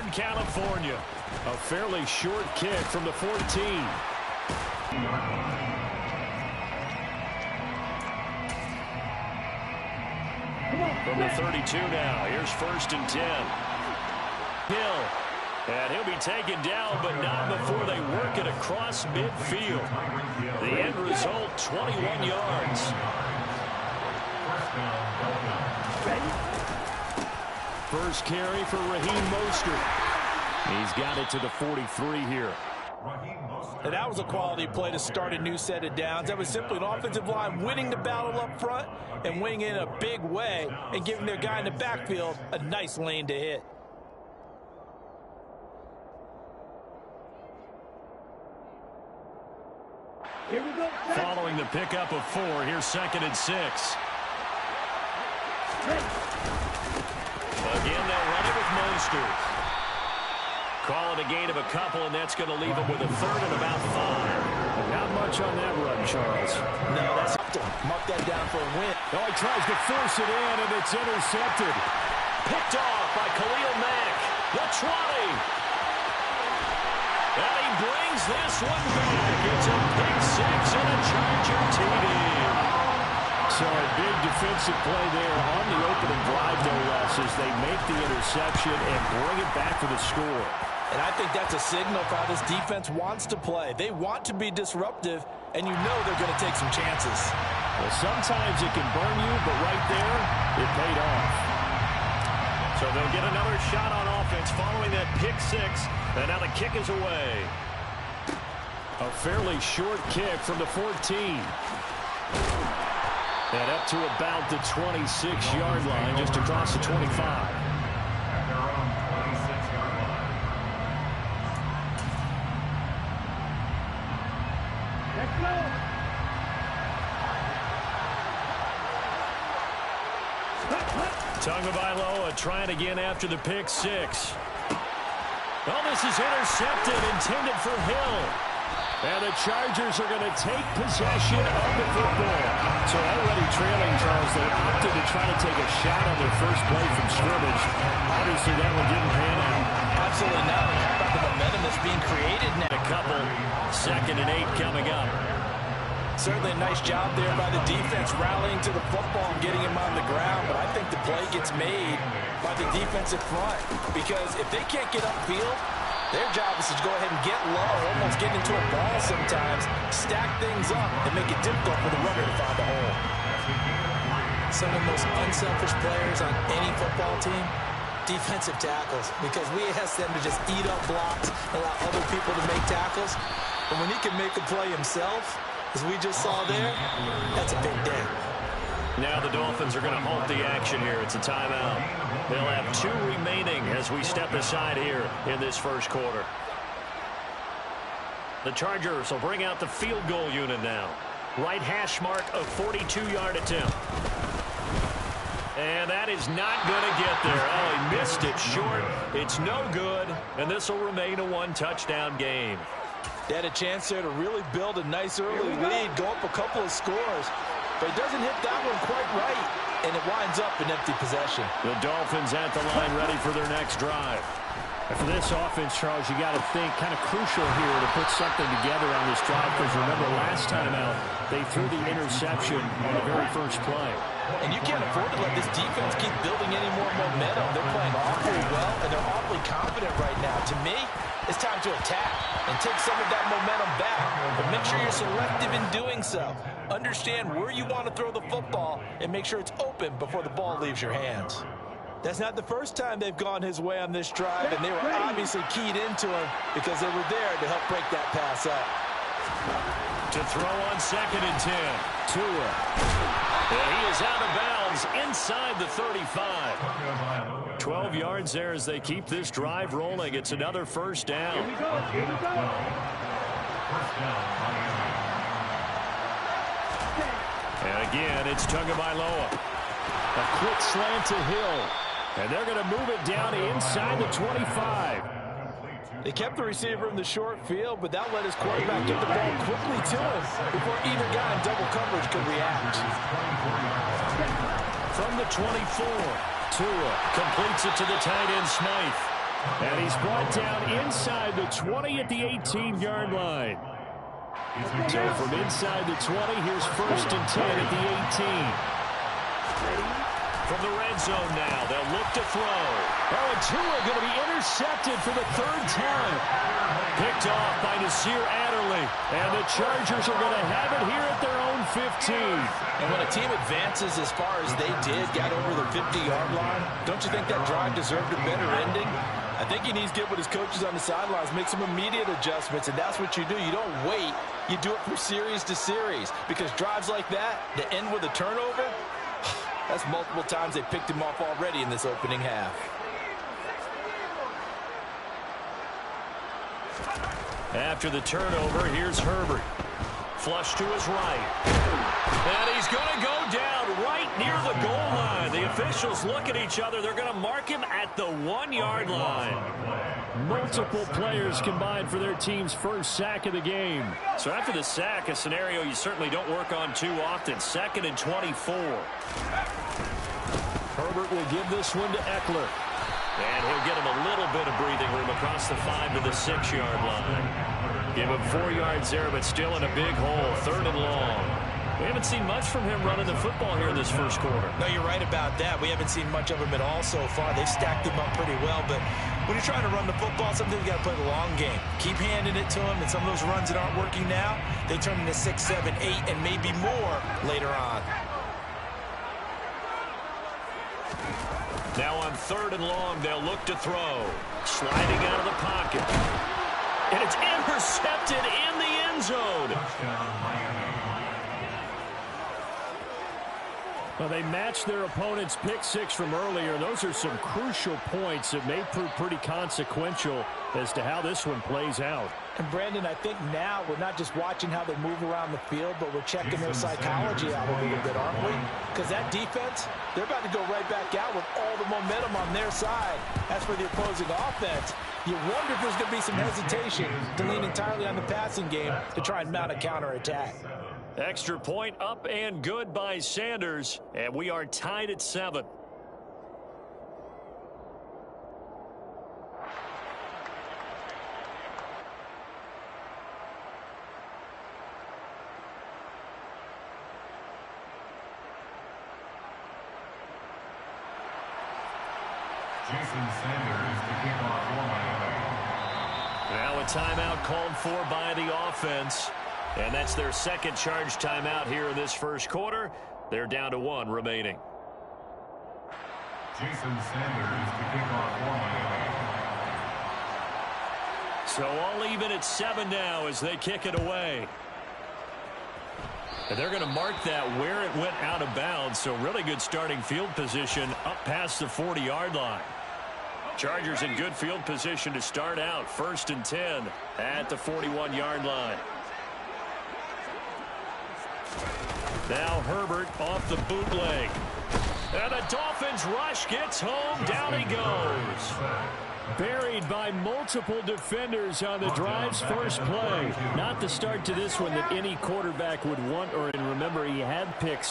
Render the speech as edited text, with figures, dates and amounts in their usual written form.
Southern California. A fairly short kick from the 14. From the 32 now. Here's 1st and 10. Hill. And he'll be taken down, but not before they work it across midfield. The end result, 21 yards. First carry for Raheem Mostert. He's got it to the 43 here. And that was a quality play to start a new set of downs. That was simply an offensive line winning the battle up front and winning it in a big way and giving their guy in the backfield a nice lane to hit. Here we go. Following the pickup of 4, here's 2nd and 6. Again, they'll run it with Mostert. Call it a gain of a couple, and that's going to leave him with a 3rd and about 5. Not much on that run, Charles. No, that's to mark that down for a win. Oh, he tries to force it in, and it's intercepted. Picked off by Khalil Mack. The 20. And he brings this one back. It's a pick 6 and a Charger TD. So a big defensive play there on the opening drive, no less, as they make the interception and bring it back for the score. And I think that's a signal for how this defense wants to play. They want to be disruptive, and you know they're going to take some chances. Well, sometimes it can burn you, but right there, it paid off. So they'll get another shot on offense following that pick 6, and now the kick is away. A fairly short kick from the 14. And up to about the 26-yard line, just across the 25. Tagovailoa trying again after the pick 6. Well, this is intercepted, intended for Hill. And the Chargers are going to take possession of the football. So already trailing, Charles, they opted to try to take a shot on their first play from scrimmage. Obviously, that one didn't pan out. Absolutely not. How about the momentum that's being created now? A couple, 2nd and 8 coming up. Certainly a nice job there by the defense rallying to the football and getting him on the ground. But I think the play gets made by the defensive front. Because if they can't get upfield, their job is to go ahead and get low, almost get into a ball sometimes, stack things up, and make it difficult for the runner to find a hole. Some of the most unselfish players on any football team, defensive tackles, because we ask them to just eat up blocks, allow other people to make tackles. But when he can make a play himself, as we just saw there, that's a big day. Now the Dolphins are going to halt the action here. It's a timeout. They'll have 2 remaining as we step aside here in this first quarter. The Chargers will bring out the field goal unit now. Right hash mark of 42-yard attempt. And that is not going to get there. Oh, he missed it short. It's no good, and this will remain a 1-touchdown game. They had a chance there to really build a nice early lead, go up a couple of scores. But he doesn't hit that one quite right, and it winds up an empty possession. The Dolphins at the line ready for their next drive. And for this offense, Charles, you got to think kind of crucial here to put something together on this drive, because remember last time out, they threw the interception on the very first play. And you can't afford to let this defense keep building any more momentum. They're playing awfully well, and they're awfully confident right now. To me, it's time to attack and take some of that momentum back. But make sure you're selective in doing so. Understand where you want to throw the football and make sure it's open before the ball leaves your hands. That's not the first time they've gone his way on this drive, and they were obviously keyed into him because they were there to help break that pass up. To throw on 2nd and 10. Tua. And he is out of bounds inside the 35. 12 yards there as they keep this drive rolling. It's another first down. Here we go. Here we go. And again, it's Tagovailoa. A quick slant to Hill. And they're going to move it down inside the 25. They kept the receiver in the short field, but that let his quarterback get the ball quickly to him before either guy in double coverage could react. From the 24, Tua completes it to the tight end, Smythe. And he's brought down inside the 20 at the 18-yard line. So from inside the 20, here's 1st and 10 at the 18. From the red zone now, they'll look to throw. Oh, and Tua going to be intercepted for the 3rd time. Picked off by Nasir Adderley. And the Chargers are going to have it here at their own 15. And when a team advances as far as they did, got over the 50-yard line, don't you think that drive deserved a better ending? I think he needs to get with his coaches on the sidelines, make some immediate adjustments, and that's what you do. You don't wait. You do it from series to series, because drives like that, to end with a turnover, that's multiple times they picked him off already in this opening half. After the turnover, here's Herbert. Flush to his right. And he's going to go down right near the goal line. The officials look at each other. They're going to mark him at the 1-yard line. Multiple players combined for their team's first sack of the game. So after the sack, a scenario you certainly don't work on too often. 2nd and 24. Herbert will give this one to Eckler. And he'll get him a little bit of breathing room across the 5 to the 6-yard line. Give him 4 yards there, but still in a big hole. 3rd and long. We haven't seen much from him running the football here in this first quarter. No, you're right about that. We haven't seen much of him at all so far. They've stacked him up pretty well, but when you're trying to run the football, sometimes you got to play the long game. Keep handing it to him, and some of those runs that aren't working now, they turn into 6, 7, 8, and maybe more later on. Now on 3rd and long, they'll look to throw. Sliding out of the pocket. And it's intercepted in the end zone. Well, they matched their opponent's pick 6 from earlier. Those are some crucial points that may prove pretty consequential as to how this one plays out. And Brandon, I think now we're not just watching how they move around the field, but we're checking their psychology out a little bit, aren't we? Because that defense, they're about to go right back out with all the momentum on their side. As for the opposing offense, you wonder if there's going to be some hesitation to lean entirely on the passing game to try and mount a counterattack. Extra point up and good by Sanders, and we are tied at 7. Jason Sanders to kick off for Miami. Now a timeout called for by the offense. And that's their second charge timeout here in this first quarter. They're down to 1 remaining. Jason Sanders to kick off for Miami. So all even at 7 now as they kick it away. And they're going to mark that where it went out of bounds. So really good starting field position up past the 40-yard line. Chargers in good field position to start out. 1st and 10 at the 41-yard line. Now Herbert off the bootleg. And the Dolphins rush gets home. Down he goes. Buried by multiple defenders on the drive's first play. Not the start to this one that any quarterback would want, or remember he had picks